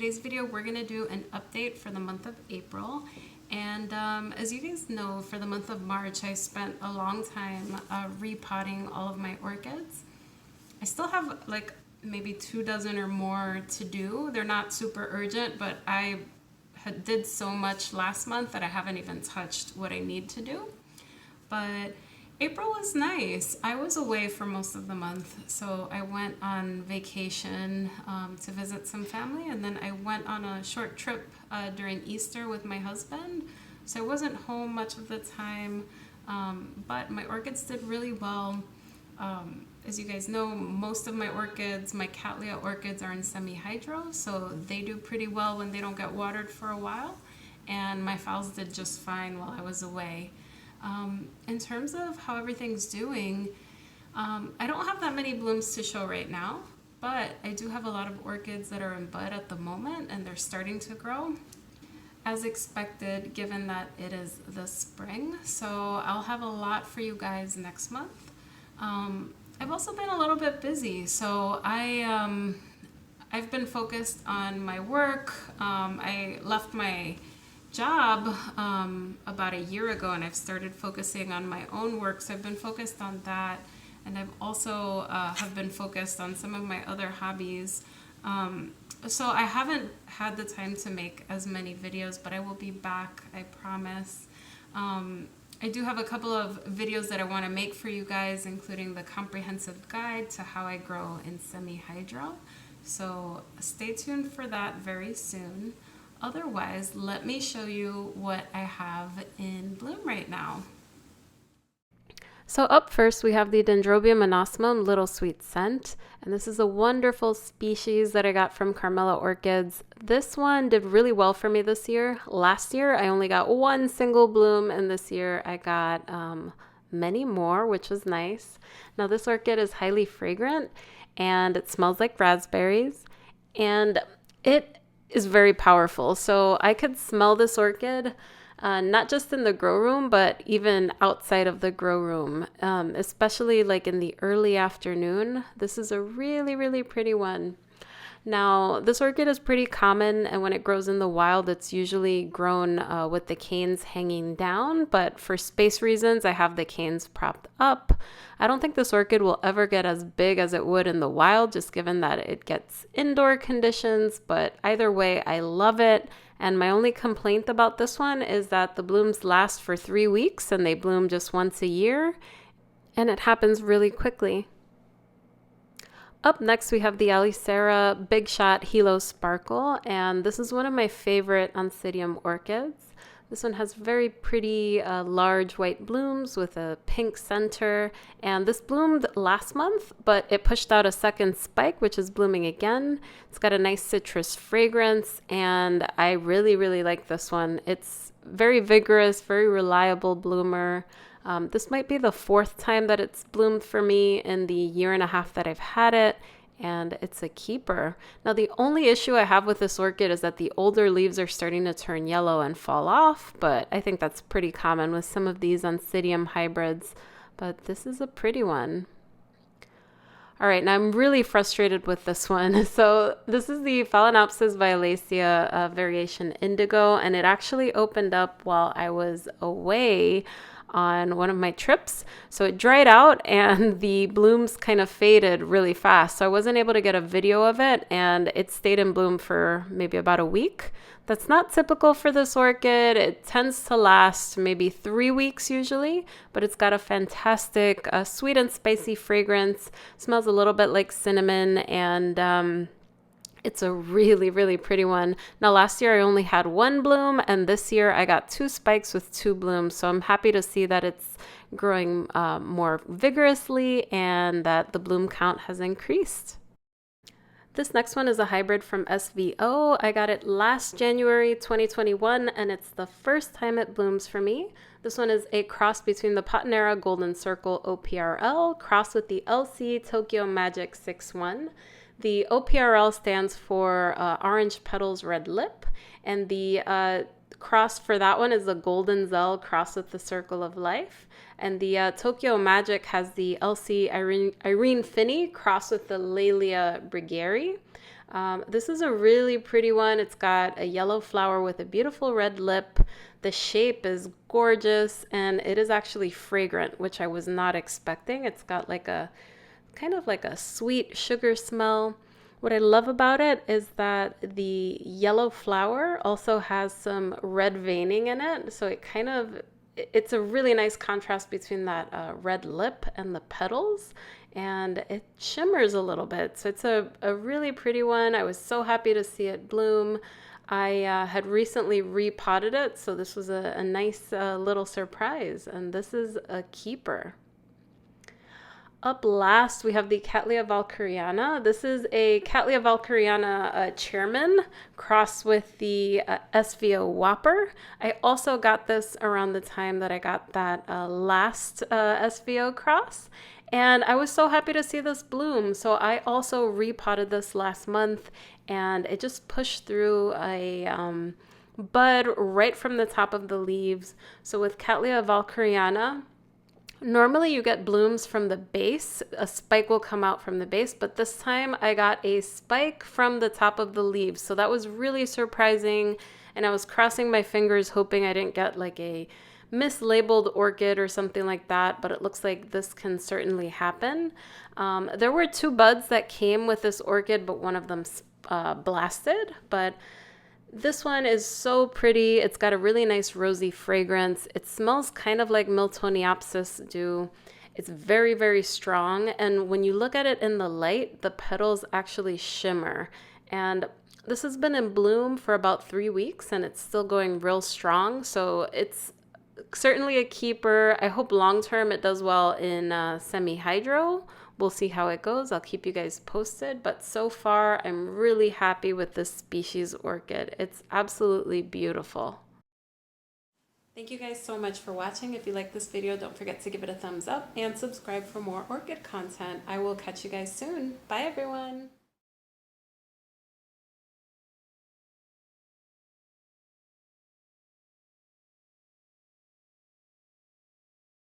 today's video, we're going to do an update for the month of April. And as you guys know, for the month of March, I spent a long time repotting all of my orchids. I still have like maybe 2 dozen or more to do. They're not super urgent, but I did so much last month that I haven't even touched what I need to do. But April was nice. I was away for most of the month, so I went on vacation to visit some family, and then I went on a short trip during Easter with my husband, so I wasn't home much of the time, but my orchids did really well. As you guys know, most of my orchids, my Cattleya orchids, are in semi-hydro, so they do pretty well when they don't get watered for a while, and my phals did just fine while I was away. In terms of how everything's doing, I don't have that many blooms to show right now, but I do have a lot of orchids that are in bud at the moment, and they're starting to grow as expected, given that it is the spring. So I'll have a lot for you guys next month. I've also been a little bit busy, so I've been focused on my work. I left my job about a year ago, and I've started focusing on my own work, so I've been focused on that, and I've also have been focused on some of my other hobbies, so I haven't had the time to make as many videos, but I will be back, I promise. I do have a couple of videos that I want to make for you guys, including the comprehensive guide to how I grow in semi-hydro, so stay tuned for that very soon. Otherwise, let me show you what I have in bloom right now. So up first, we have the Dendrobium Anosmum Little Sweet Scent, and this is a wonderful species that I got from Carmela Orchids. This one did really well for me this year. Last year, I only got 1 single bloom, and this year I got many more, which was nice. Now, this orchid is highly fragrant, and it smells like raspberries, and it is very powerful. So I could smell this orchid not just in the grow room, but even outside of the grow room, especially like in the early afternoon. This is a really pretty one. Now, this orchid is pretty common, and when it grows in the wild, it's usually grown with the canes hanging down, but for space reasons, I have the canes propped up. I don't think this orchid will ever get as big as it would in the wild, just given that it gets indoor conditions, but either way, I love it. And my only complaint about this one is that the blooms last for 3 weeks, and they bloom just once a year, and it happens really quickly. Up next, we have the Violacea Big Shot Hilo Sparkle, and this is one of my favorite Oncidium orchids. This one has very pretty large white blooms with a pink center, and this bloomed last month, but it pushed out a second spike, which is blooming again. It's got a nice citrus fragrance, and I really like this one. It's very vigorous, very reliable bloomer. This might be the 4th time that it's bloomed for me in the 1.5 years that I've had it, and it's a keeper. Now, the only issue I have with this orchid is that the older leaves are starting to turn yellow and fall off, but I think that's pretty common with some of these Oncidium hybrids, but this is a pretty one. All right, now I'm really frustrated with this one. So this is the Phalaenopsis violacea variation Indigo, and it actually opened up while I was away on one of my trips. So it dried out and the blooms kind of faded really fast. So I wasn't able to get a video of it, and it stayed in bloom for maybe about a week. That's not typical for this orchid. It tends to last maybe 3 weeks usually, but it's got a fantastic sweet and spicy fragrance. Smells a little bit like cinnamon, and it's a really pretty one. Now, last year I only had 1 bloom, and this year I got 2 spikes with 2 blooms. So I'm happy to see that it's growing more vigorously and that the bloom count has increased. This next one is a hybrid from SVO. I got it last January 2021, and it's the first time it blooms for me. This one is a cross between the Patinera Golden Circle OPRL crossed with the LC Tokyo Magic 6-1. The OPRL stands for Orange Petals Red Lip, and the cross for that one is the Golden Zell crossed with the Circle of Life. And the Tokyo Magic has the LC Irene Finney crossed with the Laelia Brigeri. This is a really pretty one. It's got a yellow flower with a beautiful red lip. The shape is gorgeous, and it is actually fragrant, which I was not expecting. It's got like a kind of like a sweet sugar smell. What I love about it is that the yellow flower also has some red veining in it. So it's a really nice contrast between that red lip and the petals, and it shimmers a little bit. So it's a really pretty one. I was so happy to see it bloom. I had recently repotted it, so this was a nice little surprise, and this is a keeper. Up last, we have the Cattleya Walkeriana. This is a Cattleya Walkeriana chairman crossed with the SVO Whopper. I also got this around the time that I got that last SVO cross, and I was so happy to see this bloom. So I also repotted this last month, and it just pushed through a bud right from the top of the leaves. So with Cattleya Walkeriana, normally you get blooms from the base. A spike will come out from the base, but this time I got a spike from the top of the leaves. So that was really surprising, and I was crossing my fingers hoping I didn't get like a mislabeled orchid or something like that, but it looks like this can certainly happen. There were 2 buds that came with this orchid, but one of them blasted, but this one is so pretty. It's got a really nice rosy fragrance. It smells kind of like Miltoniopsis do. It's very, very strong. And when you look at it in the light, the petals actually shimmer. And this has been in bloom for about 3 weeks, and it's still going real strong. So it's certainly a keeper. I hope long term it does well in semi-hydro. We'll see how it goes. I'll keep you guys posted. But so far, I'm really happy with this species orchid. It's absolutely beautiful. Thank you guys so much for watching. If you like this video, don't forget to give it a thumbs up and subscribe for more orchid content. I will catch you guys soon. Bye, everyone.